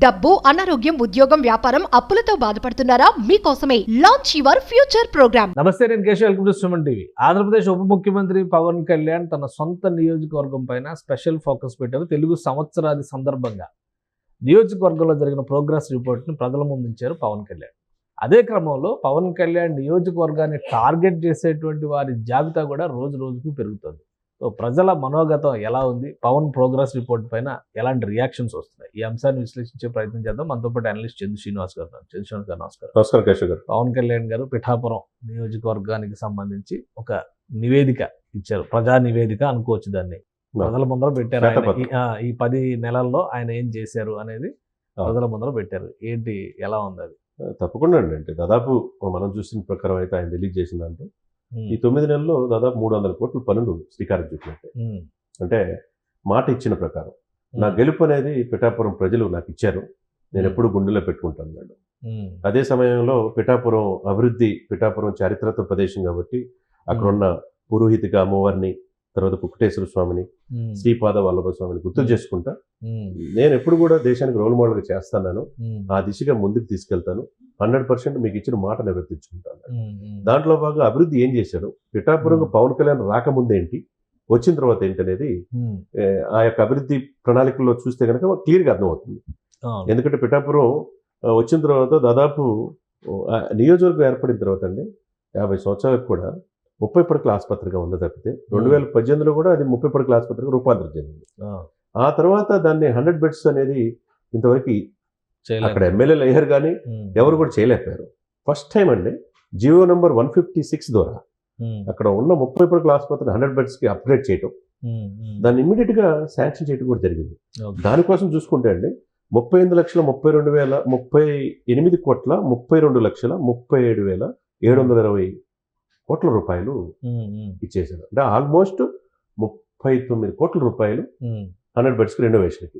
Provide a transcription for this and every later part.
డబ్బు, అనారోగ్యం, ఉద్యోగం, వ్యాపారం, అప్పులతో బాధపడుతున్నారా? మీకోసమే లాంచ్ యువర్ ఫ్యూచర్ ప్రోగ్రామ్. నమస్తే, నేను Keshav. Welcome to Suman TV. Andhra Pradesh ఉప ముఖ్యమంత్రి పవన్ కళ్యాణ్ తన సొంత నియోజకవర్గం పైన స్పెషల్ ఫోకస్ పెట్టారు. తెలుగు సంవత్సరాది సందర్భంగా నియోజకవర్గంలో జరిగిన ప్రోగ్రెస్ రిపోర్ట్ని ప్రజల ముందుంచారు పవన్ కళ్యాణ్. అదే క్రమంలో పవన్ కళ్యాణ్ నియోజకవర్గాన్ని టార్గెట్ చేసేటువంటి వారి జాబితా కూడా రోజు రోజుకు పెరుగుతుంది. సో ప్రజల మనోగతం ఎలా ఉంది, పవన్ ప్రోగ్రెస్ రిపోర్ట్ పైన ఎలాంటి రియాక్షన్స్ వస్తున్నాయి, ఈ అంశాన్ని విశ్లేషించే ప్రయత్నం చేద్దాం. మనతో పాటు అనలిస్ట్ చందు శ్రీనివాస్ గారు. శ్రీనివాస్ గారు నమస్కారం. నమస్కారం కేశవ్ గారు. పవన్ కళ్యాణ్ గారు పిఠాపురం నియోజకవర్గానికి సంబంధించి ఒక నివేదిక ఇచ్చారు. ప్రజా నివేదిక అనుకోవచ్చు దాన్ని. ప్రజల ముందర పెట్టారు. ఈ 10 నెలల్లో ఆయన ఏం చేశారు అనేది ప్రజల ముందర పెట్టారు. ఏంటి, ఎలా ఉంది అది? తప్పకుండా అండి. దాదాపు మనం చూసిన ప్రకారం అయితే ఆయన రిలీజ్ చేసిన దాంట్లో ఈ 9 నెలల్లో దాదాపు 300 కోట్ల పనులు శ్రీకారం చుట్టినట్టే. అంటే మాట ఇచ్చిన ప్రకారం నా గెలుపు అనేది పిఠాపురం ప్రజలు నాకు ఇచ్చారు, నేను ఎప్పుడు గుండెలో పెట్టుకుంటాను. అదే సమయంలో పిఠాపురం అభివృద్ధి, పిఠాపురం చారిత్రక ప్రదేశం కాబట్టి అక్కడ ఉన్న పురోహితిక అమ్మవారిని, తర్వాత కుక్కటేశ్వర స్వామిని, శ్రీపాద వల్లభ స్వామిని గుర్తు చేసుకుంటా నేను ఎప్పుడు కూడా దేశానికి రోల్ మోడల్గా చేస్తాను. ఆ దిశగా ముందుకు తీసుకెళ్తాను. 100% మీకు ఇచ్చిన మాట నివర్తించుకుంటాను. దాంట్లో భాగంగా అభివృద్ధి ఏం చేశాడు, పిఠాపురం పవన్ కళ్యాణ్ రాకముందేంటి, వచ్చిన తర్వాత ఏంటి అనేది ఆ యొక్క అభివృద్ధి ప్రణాళికల్లో చూస్తే కనుక క్లియర్గా అర్థమవుతుంది. ఎందుకంటే పిఠాపురం వచ్చిన తర్వాత దాదాపు నియోజకవర్గం ఏర్పడిన తర్వాత అండి 50 సంవత్సరాలకు కూడా 30 పడకల ఆసుపత్రిగా ఉంది తప్పితే 2018లో కూడా అది 30 పడకల ఆసుపత్రిగా రూపాంతరం చెందింది. ఆ తర్వాత దాన్ని 100 బెడ్స్ అనేది ఇంతవరకు అక్కడ ఎమ్మెల్యేలు అయ్యారు కానీ ఎవరు కూడా చేయలేకపోయారు. ఫస్ట్ టైం అండి జియో నంబర్ 156 ద్వారా అక్కడ ఉన్న 30 పడకల ఆసుపత్రిని 100 బెడ్స్కి అప్గ్రేడ్ చేయటం, దాన్ని ఇమ్మీడియట్గా శాంక్షన్ చేయడం కూడా జరిగింది. దానికోసం చూసుకుంటే అండి 38 కోట్ల 37,720 కోట్ల రూపాయలు ఇచ్చేసారు. అంటే ఆల్మోస్ట్ 39 కోట్ల రూపాయలు 100 బెడ్స్కి రెనోవేషన్కి.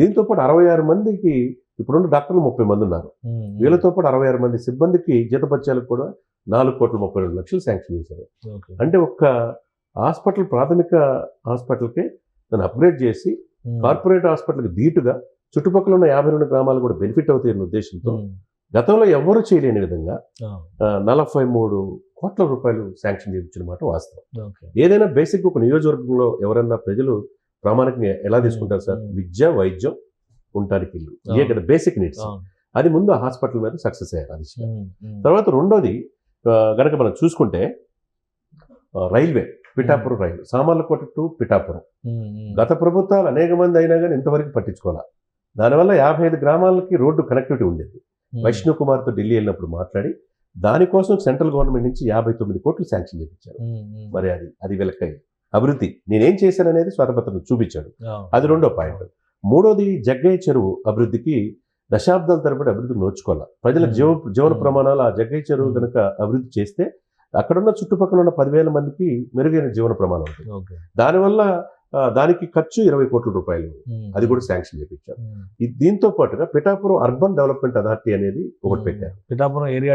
దీంతో పాటు 66 మందికి, ఇప్పుడున్న డాక్టర్లు 30 మంది ఉన్నారు, వీళ్ళతో పాటు 66 మంది సిబ్బందికి జీతపత్యాలకు కూడా 4,32,00,000 శాంక్షన్ చేశారు. అంటే ఒక్క హాస్పిటల్, ప్రాథమిక హాస్పిటల్కి దాన్ని అప్గ్రేడ్ చేసి కార్పొరేట్ హాస్పిటల్కి ధీటుగా చుట్టుపక్కల ఉన్న 52 గ్రామాలు కూడా బెనిఫిట్ అవుతాయన్న ఉద్దేశంతో గతంలో ఎవరు చేయలేని విధంగా 43 కోట్ల రూపాయలు శాంక్షన్ చేయించిన మాట వాస్తవం. ఏదైనా బేసిక్ ఒక నియోజకవర్గంలో ఎవరన్నా ప్రజలు ప్రామాణికంగా ఎలా తీసుకుంటారు సార్, విద్య, వైద్యం, ఉండటానికి ఇల్లు, ఇవే కదా బేసిక్ నీడ్స్. అది ముందు ఆ హాస్పిటల్ మీద సక్సెస్ అయ్యారు. అది తర్వాత రెండోది కనుక మనం చూసుకుంటే railway, Pithapuram rail Samarlakota to Pithapuram గత ప్రభుత్వాలు అనేక మంది అయినా కానీ ఇంతవరకు పట్టించుకోవాలి. దానివల్ల 55 గ్రామాలకి రోడ్డు కనెక్టివిటీ ఉండేది. వైష్ణవ్ కుమార్తో ఢిల్లీ వెళ్ళినప్పుడు మాట్లాడి దానికోసం సెంట్రల్ గవర్నమెంట్ నుంచి 59 కోట్లు శాంక్షన్ చేయించారు. మరి అది వీళ్ళకి అభివృద్ధి నేనేం చేశాననేది శ్వేతపత్రం చూపించాడు. అది రెండో పాయింట్. మూడోది జగ్గయ్య చెరువు అభివృద్ధికి దశాబ్దాల తరబడి అభివృద్ధి నోచుకోవాలి. ప్రజల జీవన ప్రమాణాలు ఆ జగ్గయ్య చెరువు కనుక అభివృద్ధి చేస్తే అక్కడున్న చుట్టుపక్కల ఉన్న 10,000 మందికి మెరుగైన జీవన ప్రమాణం ఉంటుంది. దానివల్ల దానికి ఖర్చు 20 కోట్ల రూపాయలు, అది కూడా శాంక్షన్ చేయించారు. దీంతో పాటుగా పిఠాపురం అర్బన్ డెవలప్మెంట్ అథారిటీ అనేది ఒకటి పెట్టారు. పిఠాపురం ఏరియా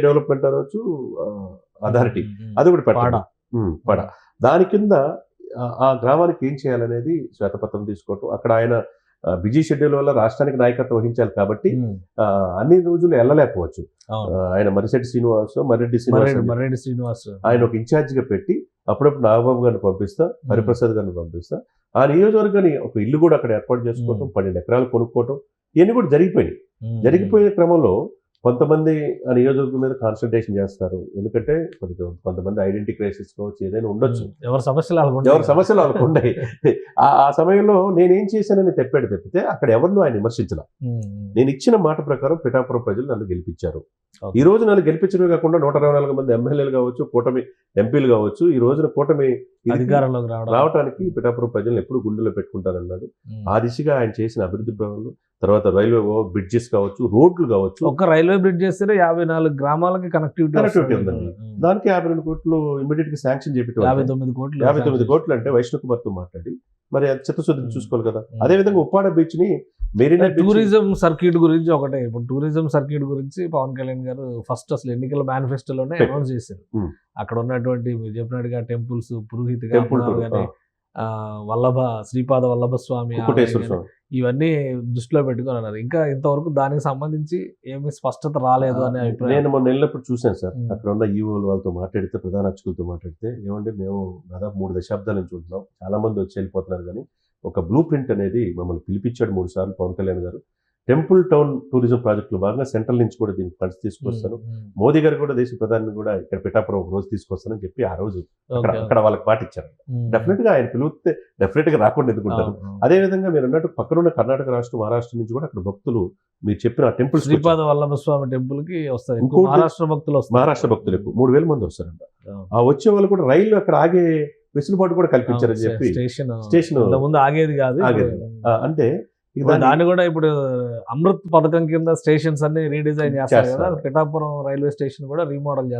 డెవలప్మెంట్ అనవచ్చు, అథారిటీ అది ఒకటి పెట్టాడు. పడ దాని కింద ఆ గ్రామానికి ఏం చేయాలనేది శ్వేతపత్రం తీసుకోవటం. అక్కడ ఆయన బిజీ షెడ్యూల్ వల్ల రాష్ట్రానికి నాయకత్వం వహించాలి కాబట్టి అన్ని రోజులు వెళ్ళలేకపోవచ్చు. ఆయన మర్రెడ్డి శ్రీనివాస్ ఆయన ఒక ఇన్ఛార్జిగా పెట్టి అప్పుడప్పుడు నాగబాబు గారిని పంపిస్తా, హరిప్రసాద్ గారిని పంపిస్తా. ఆ నియోజకవర్గాన్ని ఒక ఇల్లు కూడా అక్కడ ఏర్పాటు చేసుకోవటం, 12 ఎకరాలు కొనుక్కోవటం, ఇవన్నీ కూడా జరిగిపోయినాయి. జరిగిపోయే క్రమంలో కొంతమంది ఆ నియోజకవర్గం మీద కాన్సన్ట్రేషన్ చేస్తారు. ఎందుకంటే కొంతమంది ఐడెంటిటీ క్రైసిస్ కావచ్చు, ఏదైనా ఉండొచ్చు, ఎవరి సమస్యలు వాళ్ళకు ఉన్నాయి. ఆ సమయంలో నేనేం చేశానని తప్పితే అక్కడ ఎవరినూ ఆయన విమర్శించాల. నేను ఇచ్చిన మాట ప్రకారం పిఠాపురం ప్రజలు నన్ను గెలిపించారు. ఈ రోజు నన్ను గెలిపించడమే కాకుండా 124 మంది ఎమ్మెల్యేలు కావచ్చు, కూటమి ఎంపీలు కావచ్చు, ఈ రోజున కూటమి అధికారంలోకి రావడానికి పిఠాపురం ప్రజలను ఎప్పుడు గుండెలో పెట్టుకుంటారన్నాడు. ఆ దిశగా ఆయన చేసిన అభివృద్ధి పనులు, తర్వాత రైల్వే బ్రిడ్జెస్ కావచ్చు, రోడ్లు కావచ్చు. ఒక రైల్వే బ్రిడ్జ్ చేస్తే 54 గ్రామాలకి కనెక్టివిటీ ఉందండి. దానికి 52 కోట్లు ఇమీడియట్ గా శాంక్షన్ చేపట్టారు. 59 కోట్లు అంటే వైష్ణవ్ కుమార్తో మాట్లాడి మరి చిత్తశుద్ధిని చూసుకోవాలి కదా. అదే విధంగా ఉప్పాడ బీచ్ ని మెరీనా టూరిజం సర్క్యూట్ గురించి ఒకటే. ఇప్పుడు టూరిజం సర్క్యూట్ గురించి పవన్ కళ్యాణ్ గారు ఫస్ట్ అసలు ఎన్నికల మేనిఫెస్టోలోనే అనౌన్స్ చేశారు. అక్కడ ఉన్నటువంటి మీరు చెప్పినట్టుగా టెంపుల్స్, పురోహితిగా వల్లభ శ్రీపాద వల్లభ స్వామి, ఇవన్నీ దృష్టిలో పెట్టుకొని అన్నారు. ఇంకా ఇంతవరకు దానికి సంబంధించి ఏమి స్పష్టత రాలేదు అనే అభిప్రాయం. నేను మొన్న వెళ్ళినప్పుడు చూశాను సార్, అక్కడ ఉన్న ఈవోలు వాళ్ళతో మాట్లాడితే, ప్రధాన అర్చకులతో మాట్లాడితే, ఏమంటే మేము దాదాపు 3 దశాబ్దాల నుంచి ఉంటున్నాం, చాలా మంది వచ్చి వెళ్ళిపోతున్నారు, కానీ ఒక బ్లూ ప్రింట్ అనేది మమ్మల్ని పిలిపించాడు 3 సార్లు పవన్ కళ్యాణ్ గారు. టెంపుల్ టౌన్ టూరిజం ప్రాజెక్టులో భాగంగా సెంట్రల్ నుంచి కూడా దీనికి ఫండ్స్ తీసుకొస్తాను, మోదీ గారు కూడా దేశ ప్రధాని కూడా ఇక్కడ పిఠాపురం ఒక రోజు తీసుకొస్తానని చెప్పి ఆ రోజు అక్కడ వాళ్ళకి పాటిచ్చారు. డెఫినెట్ గా ఆయన పిలిస్తే డెఫినెట్ గా రాకుండా ఎందుకుంటారు. అదే విధంగా మీరు అన్నట్టు పక్కనున్న కర్ణాటక రాష్ట్రం, మహారాష్ట్ర నుంచి కూడా అక్కడ భక్తులు మీరు చెప్పిన టెంపుల్ శ్రీపాద వల్లభ స్వామి టెంపుల్ కి వస్తారు, మహారాష్ట్ర భక్తులు ఎక్కువ 3000 మంది వస్తారంట. ఆ వచ్చే వాళ్ళు కూడా రైలు అక్కడ ఆగే వెసులుబాటు కూడా కల్పించారని చెప్పి, స్టేషన్ ముందు ఆగేది కాదు, అంటే దాన్ని కూడా ఇప్పుడు అమృత్ పథకం కింద స్టేషన్స్ అన్ని రీడిజైన్ చేస్తారు కదా, పిఠాపురం రైల్వే స్టేషన్ కూడా రీమోడల్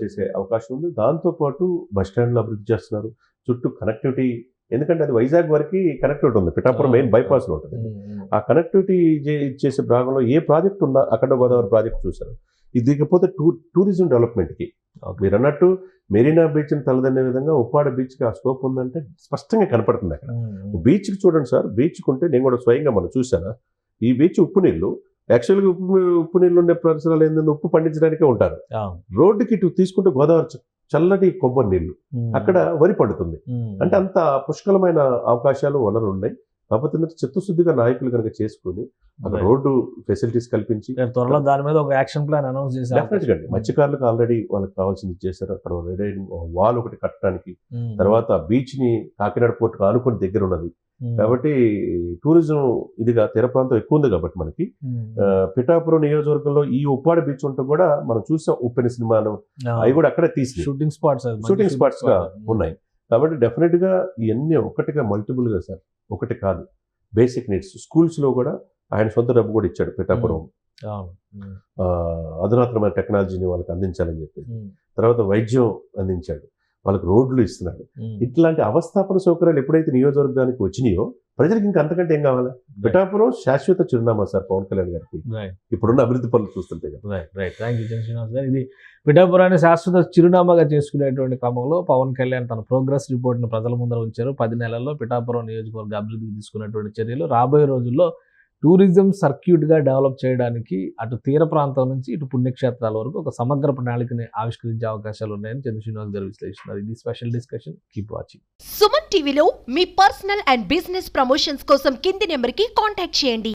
చేసే అవకాశం ఉంది. దాంతో పాటు బస్ స్టాండ్లు అభివృద్ధి చేస్తున్నారు, చుట్టూ కనెక్టివిటీ, ఎందుకంటే అది వైజాగ్ వరకు కనెక్టివిటీ ఉంది, పిఠాపురం మెయిన్ బైపాస్ లో ఉంటుంది. ఆ కనెక్టివిటీ చేసే భాగంలో ఏ ప్రాజెక్ట్ ఉన్నా, అఖండ గోదావరి ప్రాజెక్ట్ చూసారు. ఇది దిగపోతే టూరిజం డెవలప్మెంట్ కి మీరు అన్నట్టు మెరీనా బీచ్ ని తలదన్నే విధంగా ఉప్పాడ బీచ్ కి ఆ స్కోప్ ఉందంటే స్పష్టంగా కనపడుతుంది. అక్కడ బీచ్ కి చూడండి సార్, బీచ్ కుంటే నేను కూడా స్వయంగా మనం చూసాను, ఈ బీచ్ ఉప్పు నీళ్లు, యాక్చువల్గా ఉప్పు నీళ్ళు ఉండే పరిసరాలు ఏంటంటే ఉప్పు పండించడానికే ఉంటారు. రోడ్డుకి ఇటు తీసుకుంటే గోదావరి చల్లటి కొబ్బరి నీళ్లు, అక్కడ వరి పండుతుంది. అంటే అంత పుష్కలమైన అవకాశాలు వనరులు ఉన్నాయి. కాకపోతే చిత్తశుద్ధిగా నాయకులు కనుక చేసుకుని అక్కడ రోడ్డు ఫెసిలిటీస్ కల్పించి త్వరలో దాని మీద ఒక యాక్షన్ ప్లాన్ అనౌన్స్ చేశారు. డెఫినెట్ గా మత్స్యకారులకు ఆల్రెడీ వాళ్ళకి కావాల్సింది చేశారు. అక్కడ వాల్ ఒకటి కట్టడానికి, తర్వాత బీచ్ ని కాకినాడ పోర్టుకు ఆనుకొని దగ్గర ఉన్నది కాబట్టి టూరిజం ఇదిగా తీర ప్రాంతం ఎక్కువ ఉంది. కాబట్టి మనకి పిఠాపురం నియోజకవర్గంలో ఈ ఉప్పాడ బీచ్ ఉంటే కూడా మనం చూసాం, ఉప్పెన సినిమాలు అవి కూడా అక్కడే తీసి షూటింగ్ స్పాట్స్ గా ఉన్నాయి. కాబట్టి డెఫినెట్ గా ఇవన్నీ ఒకటిగా మల్టిపుల్ గా సార్, ఒకటి కాదు, బేసిక్ నీడ్స్. స్కూల్స్ లో కూడా ఆయన సొంత డబ్బు కూడా ఇచ్చాడు పిఠాపురం, అధునాతనమైన టెక్నాలజీని వాళ్ళకి అందించాలని చెప్పి. తర్వాత వైద్యం అందించాడు, వాళ్ళకి రోడ్లు ఇస్తున్నాడు. ఇట్లాంటి అవస్థాపన సౌకర్యాలు ఎప్పుడైతే నియోజకవర్గానికి వచ్చినాయో ప్రజలకు ఇంకా అంతకంటే ఏం కావాలి. పిఠాపురం శాశ్వత చిరునామా సార్ పవన్ కళ్యాణ్ గారికి ఇప్పుడున్న అభివృద్ధి పనులు చూస్తుంటే. ఇది పిఠాపురాన్ని శాశ్వత చిరునామాగా చేసుకునేటువంటి క్రమంలో పవన్ కళ్యాణ్ తన ప్రోగ్రెస్ రిపోర్ట్ను ప్రజల ముందర ఉంచారు. 10 నెలల్లో పిఠాపురం నియోజకవర్గ అభివృద్ధికి తీసుకున్నటువంటి చర్యలు రాబోయే రోజుల్లో టూరిజం సర్క్యూట్గా డెవలప్ చేయడానికి అటు తీర ప్రాంతం నుంచి ఇటు పుణ్యక్షేత్రాల వరకు ఒక సమగ్ర ప్రణాళికని ఆవిష్కరించే అవకాశాలు ఉన్నాయని చంద్ర శ్రీనివాస్ గారు విశ్లేషిస్తున్నారు. ఇది special discussion. Keep watching. Suman టీవీలో మీ పర్సనల్ అండ్ బిజినెస్ ప్రమోషన్స్ కోసం కింది నెంబర్కి కాంటాక్ట్ చేయండి.